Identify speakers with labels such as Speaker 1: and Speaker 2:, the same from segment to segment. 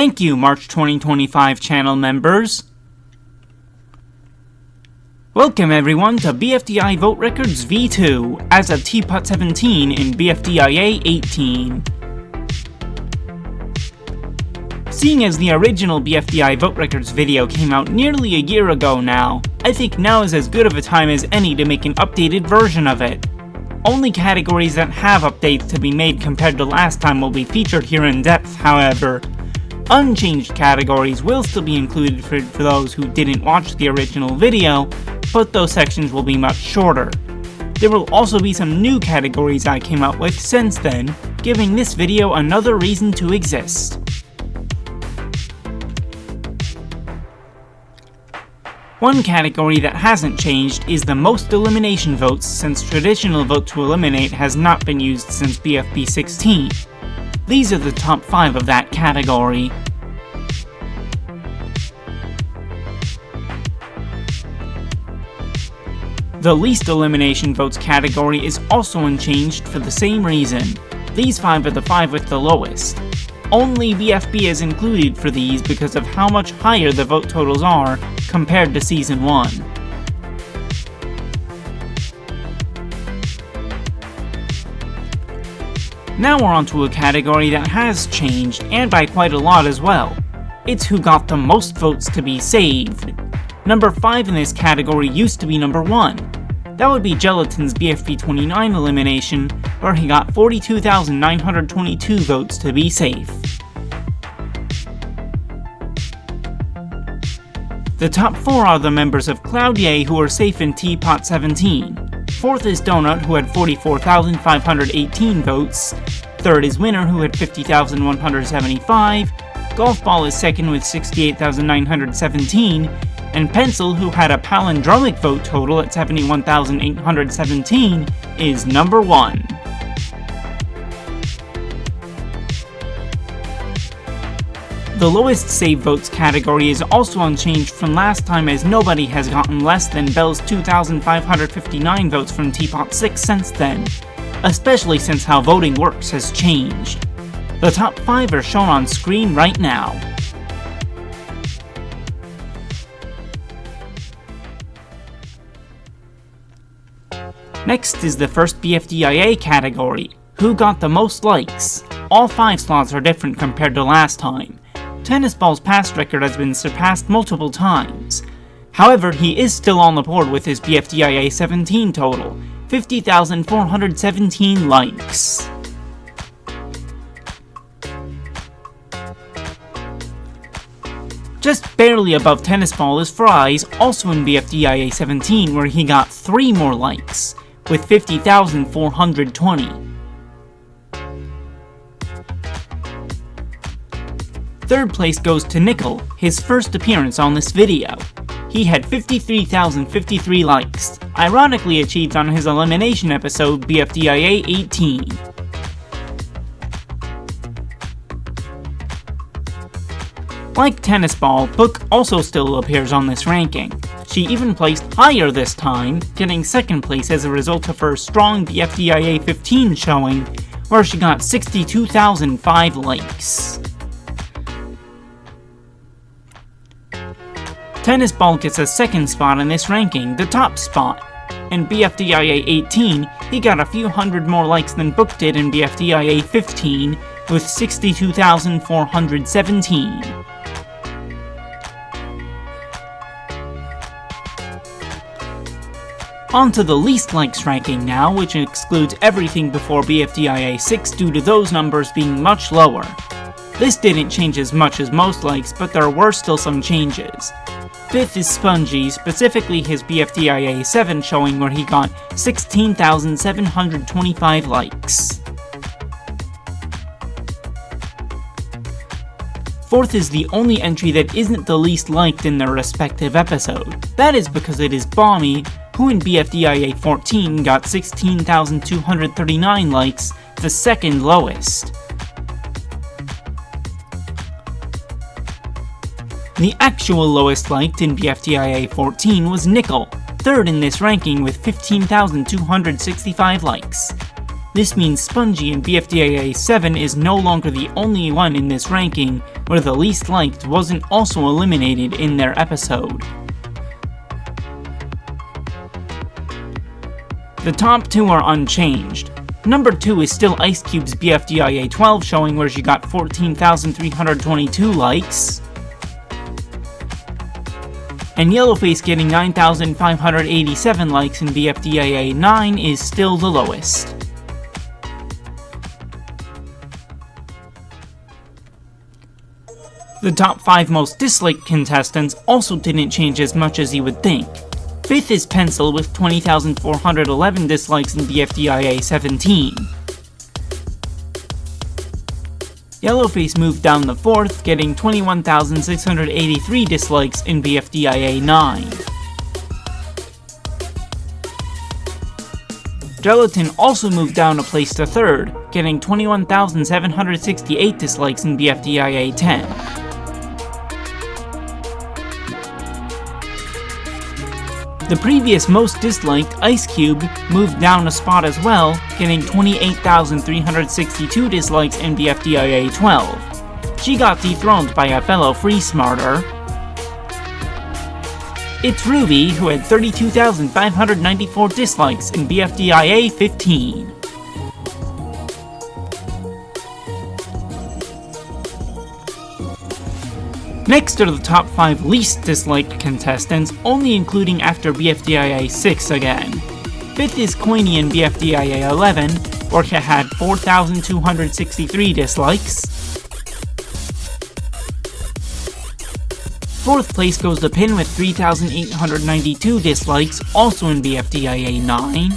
Speaker 1: Thank you, March 2025 channel members. Welcome everyone to BFDI Vote Records V2 as of TPOT 17 in BFDIA 18. Seeing as the original BFDI Vote Records video came out nearly a year ago now, I think now is as good of a time as any to make an updated version of it. Only categories that have updates to be made compared to last time will be featured here in depth, however. Unchanged categories will still be included for those who didn't watch the original video, but those sections will be much shorter. There will also be some new categories I came up with since then, giving this video another reason to exist. One category that hasn't changed is the most elimination votes, since traditional vote to eliminate has not been used since BFB 16. These are the top 5 of that category. The least elimination votes category is also unchanged for the same reason. These 5 are the 5 with the lowest. Only BFB is included for these because of how much higher the vote totals are compared to Season 1. Now we're onto a category that has changed, and by quite a lot as well. It's who got the most votes to be saved. Number 5 in this category used to be number 1. That would be Gelatin's BFB 29 elimination, where he got 42,922 votes to be safe. The top 4 are the members of Cloudier who are safe in TPOT 17. 4th is Donut, who had 44,518 votes. 3rd is Winner, who had 50,175. Golf Ball is 2nd with 68,917. And Pencil, who had a palindromic vote total at 71,817, is number 1. The lowest save votes category is also unchanged from last time, as nobody has gotten less than Bell's 2,559 votes from TPOT 6 since then, especially since how voting works has changed. The top 5 are shown on screen right now. Next is the first BFDIA category, who got the most likes. All 5 slots are different compared to last time. Tennis Ball's past record has been surpassed multiple times. However, he is still on the board with his BFDIA 17 total, 50,417 likes. Just barely above Tennis Ball is Fries, also in BFDIA 17, where he got 3 more likes, with 50,420. Third place goes to Nickel, his first appearance on this video. He had 53,053 likes, ironically achieved on his elimination episode BFDIA 18. Like Tennis Ball, Book also still appears on this ranking. She even placed higher this time, getting 2nd place as a result of her strong BFDIA 15 showing, where she got 62,005 likes. Tennis Ball gets a 2nd spot in this ranking, the top spot. In BFDIA 18, he got a few hundred more likes than Book did in BFDIA 15, with 62,417. On to the least likes ranking now, which excludes everything before BFDIA 6 due to those numbers being much lower. This didn't change as much as most likes, but there were still some changes. 5th is Spongy, specifically his BFDIA 7 showing, where he got 16,725 likes. 4th is the only entry that isn't the least liked in their respective episode. That is because it is Bommy, who in BFDIA 14 got 16,239 likes, the 2nd lowest. The actual lowest liked in BFDIA 14 was Nickel, 3rd in this ranking with 15,265 likes. This means Spongy in BFDIA 7 is no longer the only one in this ranking where the least liked wasn't also eliminated in their episode. The top 2 are unchanged. Number 2 is still Ice Cube's BFDIA 12 showing where she got 14,322 likes. And Yellowface getting 9,587 likes in BFDIA 9 is still the lowest. The top 5 most disliked contestants also didn't change as much as you would think. 5th is Pencil with 20,411 dislikes in BFDIA 17. Yellowface moved down to 4th, getting 21,683 dislikes in BFDIA 9. Gelatin also moved down a place to 3rd, getting 21,768 dislikes in BFDIA 10. The previous most disliked, Ice Cube, moved down a spot as well, getting 28,362 dislikes in BFDIA 12. She got dethroned by a fellow Free Smarter. It's Ruby, who had 32,594 dislikes in BFDIA 15. Next are the top 5 least disliked contestants, only including after BFDIA 6 again. 5th is Coiny in BFDIA 11, where she had 4,263 dislikes. 4th place goes to Pin with 3,892 dislikes, also in BFDIA 9.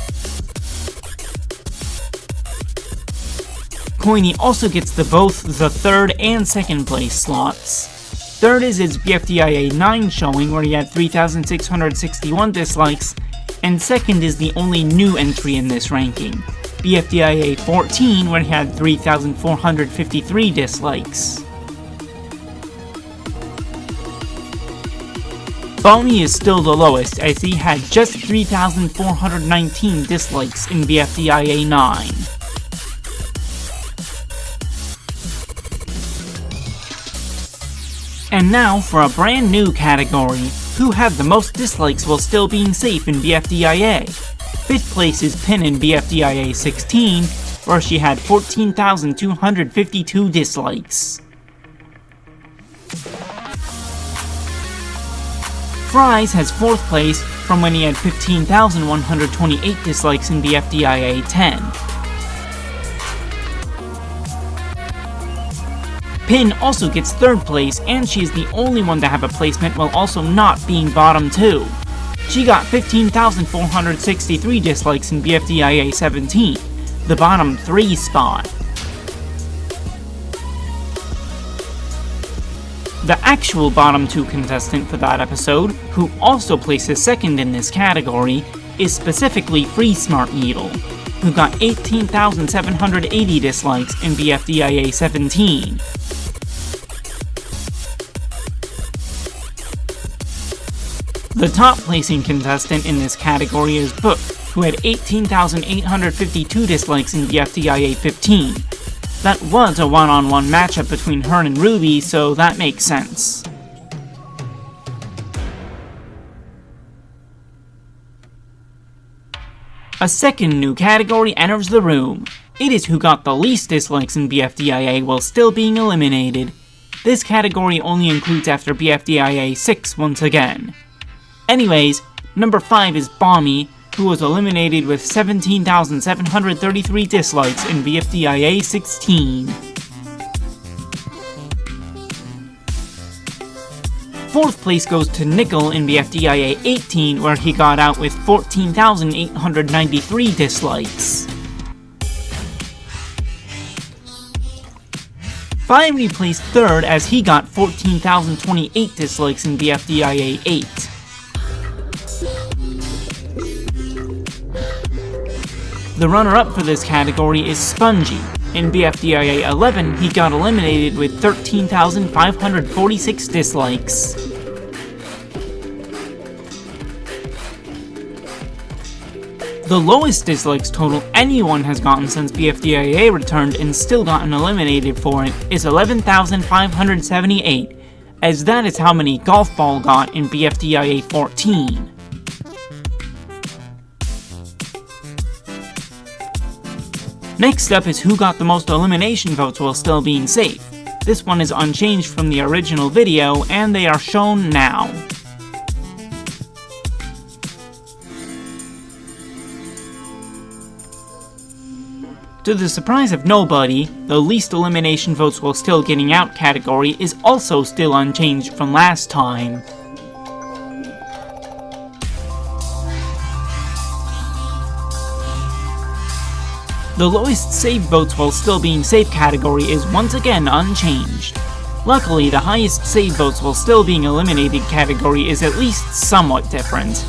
Speaker 1: Coiny also gets both the 3rd and 2nd place slots. 3rd is its BFDIA 9 showing where he had 3,661 dislikes, and 2nd is the only new entry in this ranking, BFDIA 14 where he had 3,453 dislikes. Balmy is still the lowest as he had just 3,419 dislikes in BFDIA 9. And now for a brand new category, who had the most dislikes while still being safe in BFDIA. 5th place is Pin in BFDIA 16, where she had 14,252 dislikes. Fries has 4th place from when he had 15,128 dislikes in BFDIA 10. Pin also gets 3rd place, and she is the only one to have a placement while also not being bottom 2. She got 15,463 dislikes in BFDIA 17, the bottom 3 spot. The actual bottom 2 contestant for that episode, who also places 2nd in this category, is specifically Free Smart Needle, who got 18,780 dislikes in BFDIA 17. The top placing contestant in this category is Book, who had 18,852 dislikes in BFDIA 15. That was a one-on-one matchup between her and Ruby, so that makes sense. A second new category enters the room. It is who got the least dislikes in BFDIA while still being eliminated. This category only includes after BFDIA 6 once again. Anyways, number 5 is Balmy, who was eliminated with 17,733 dislikes in BFDIA 16. 4th place goes to Nickel in BFDIA 18, where he got out with 14,893 dislikes. Fiery placed 3rd as he got 14,028 dislikes in BFDIA 8. The runner-up for this category is Spongy. In BFDIA 11, he got eliminated with 13,546 dislikes. The lowest dislikes total anyone has gotten since BFDIA returned and still gotten eliminated for it is 11,578, as that is how many Golf Ball got in BFDIA 14. Next up is who got the most elimination votes while still being safe. This one is unchanged from the original video, and they are shown now. To the surprise of nobody, the least elimination votes while still getting out category is also still unchanged from last time. The lowest save votes while still being safe category is once again unchanged. Luckily, the highest save votes while still being eliminated category is at least somewhat different.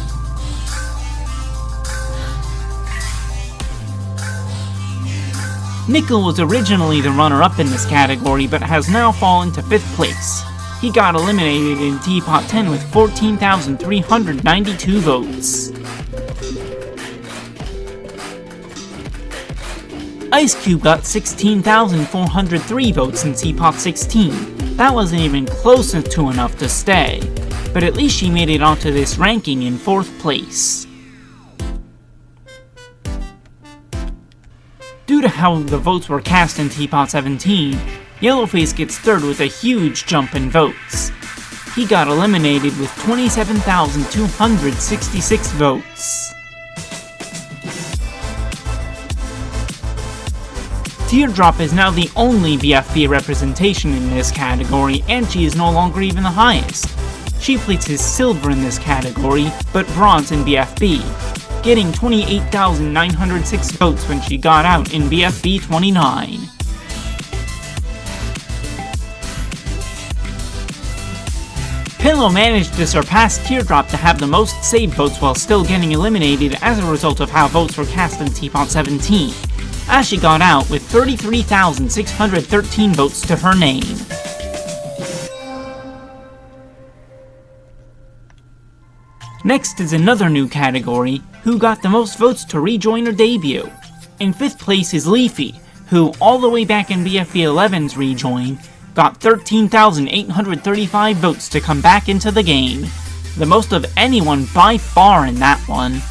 Speaker 1: Nickel was originally the runner-up in this category, but has now fallen to 5th place. He got eliminated in TPOT 10 with 14,392 votes. Ice Cube got 16,403 votes in TPOT 16. That wasn't even close to enough to stay, but at least she made it onto this ranking in 4th place. Due to how the votes were cast in TPOT 17, Yellowface gets 3rd with a huge jump in votes. He got eliminated with 27,266 votes. Teardrop is now the only BFB representation in this category, and she is no longer even the highest. She places silver in this category, but bronze in BFB, getting 28,906 votes when she got out in BFB 29. Pillow managed to surpass Teardrop to have the most save votes while still getting eliminated as a result of how votes were cast in TPOT 17, as she got out with 33,613 votes to her name. Next is another new category, who got the most votes to rejoin or debut. In 5th place is Leafy, who all the way back in BFB 11's rejoin, got 13,835 votes to come back into the game, the most of anyone by far in that one.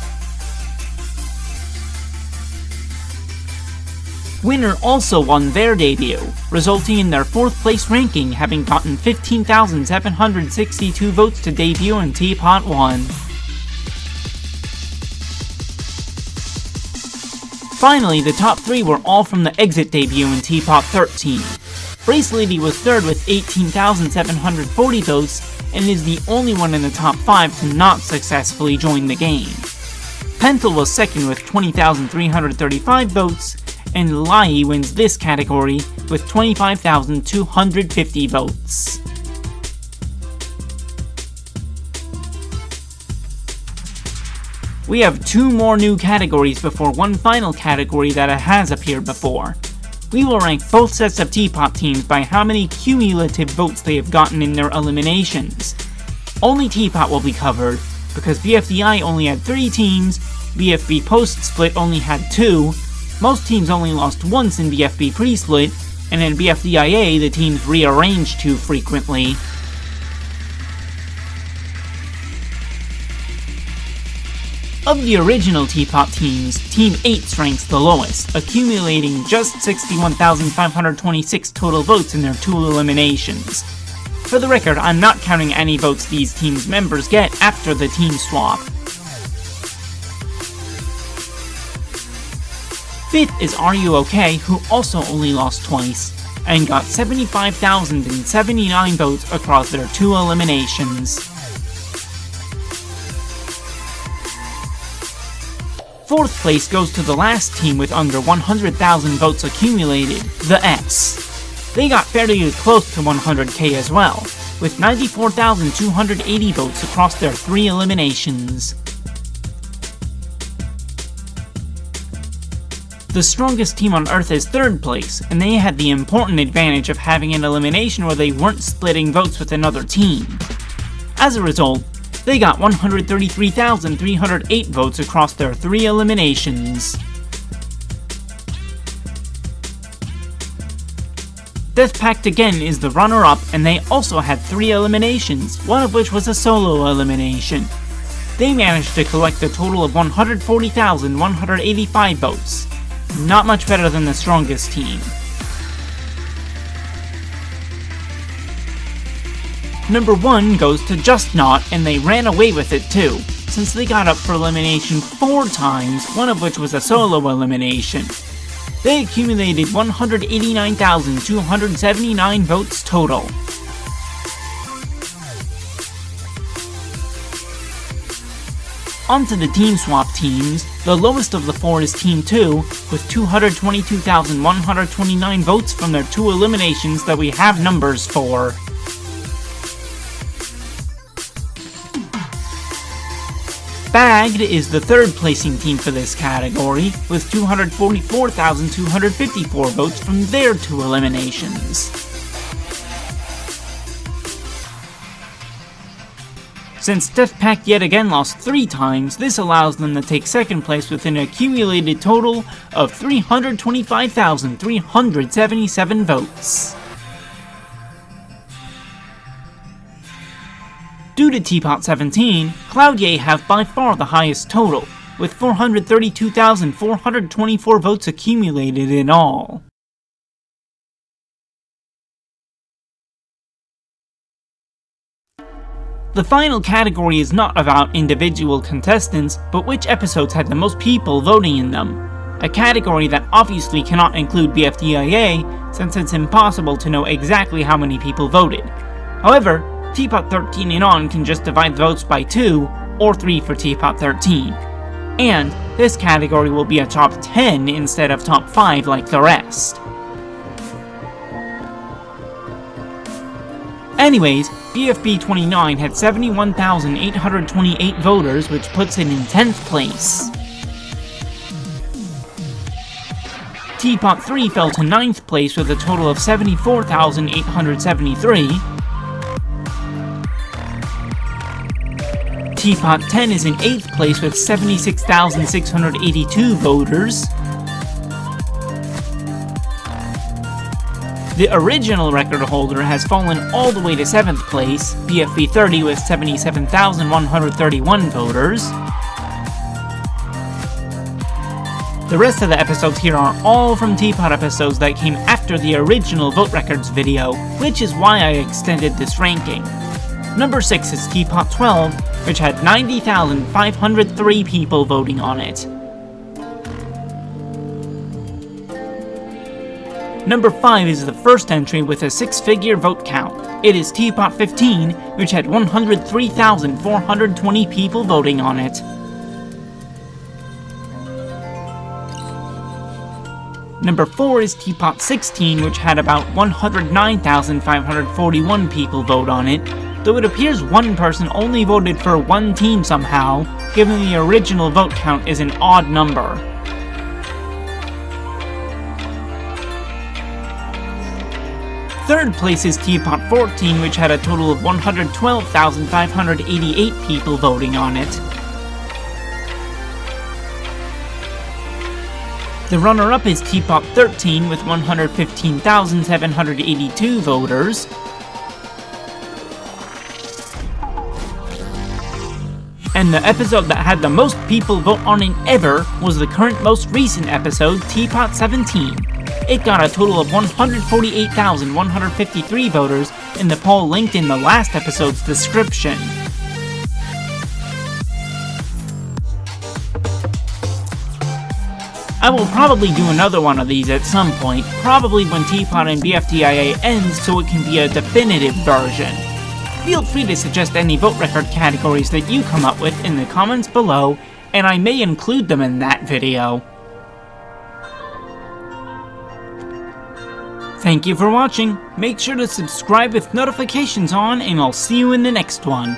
Speaker 1: Winner also won their debut, resulting in their 4th place ranking, having gotten 15,762 votes to debut in TPOT 1. Finally, the top 3 were all from the exit debut in TPOT 13. Brace Lady was 3rd with 18,740 votes, and is the only one in the top 5 to not successfully join the game. Pentel was 2nd with 20,335 votes, and Lai wins this category with 25,250 votes. We have 2 more new categories before one final category that has appeared before. We will rank both sets of TPOT teams by how many cumulative votes they have gotten in their eliminations. Only TPOT will be covered, because BFDI only had 3 teams, BFB post-split only had 2, most teams only lost once in BFB pre-split, and in BFDIA the teams rearranged too frequently. Of the original TPOT teams, Team 8's ranks the lowest, accumulating just 61,526 total votes in their 2 eliminations. For the record, I'm not counting any votes these teams' members get after the team swap. 5th is Are You OK, who also only lost twice, and got 75,079 votes across their 2 eliminations. 4th place goes to the last team with under 100,000 votes accumulated, the S. They got fairly close to 100k as well, with 94,280 votes across their 3 eliminations. The strongest team on Earth is 3rd place, and they had the important advantage of having an elimination where they weren't splitting votes with another team. As a result, They got 133,308 votes across their 3 eliminations. Death Pact again is the runner-up, and they also had 3 eliminations, one of which was a solo elimination. They managed to collect a total of 140,185 votes. Not much better than the strongest team. Number 1 goes to Just Not, and they ran away with it too, since they got up for elimination 4 times, one of which was a solo elimination. They accumulated 189,279 votes total. Onto the team swap teams. The lowest of the 4 is Team 2, with 222,129 votes from their 2 eliminations that we have numbers for. Bagged is the 3rd placing team for this category, with 244,254 votes from their 2 eliminations. Since Death Pact yet again lost 3 times, this allows them to take 2nd place with an accumulated total of 325,377 votes. Due to TPOT 17, Cloudier have by far the highest total, with 432,424 votes accumulated in all. The final category is not about individual contestants, but which episodes had the most people voting in them. A category that obviously cannot include BFDIA, since it's impossible to know exactly how many people voted. However, TPOT 13 and on can just divide the votes by 2, or 3 for TPOT 13. And this category will be a top 10 instead of top 5 like the rest. Anyways, BFB 29 had 71,828 voters, which puts it in 10th place. TPOT 3 fell to 9th place with a total of 74,873. TPOT 10 is in 8th place with 76,682 voters. The original record holder has fallen all the way to 7th place, BFB 30 with 77,131 voters. The rest of the episodes here are all from TPOT episodes that came after the original vote records video, which is why I extended this ranking. Number 6 is TPOT 12, which had 90,503 people voting on it. Number 5 is the first entry with a 6-figure vote count. It is TPOT 15, which had 103,420 people voting on it. Number 4 is TPOT 16, which had about 109,541 people vote on it, though it appears one person only voted for one team somehow, given the original vote count is an odd number. Third place is TPOT 14, which had a total of 112,588 people voting on it. The runner-up is TPOT 13 with 115,782 voters. And the episode that had the most people vote on it ever was the current most recent episode, TPOT 17. It got a total of 148,153 voters in the poll linked in the last episode's description. I will probably do another one of these at some point, probably when TPOT and BFDIA ends so it can be a definitive version. Feel free to suggest any vote record categories that you come up with in the comments below, and I may include them in that video. Thank you for watching, make sure to subscribe with notifications on, and I'll see you in the next one.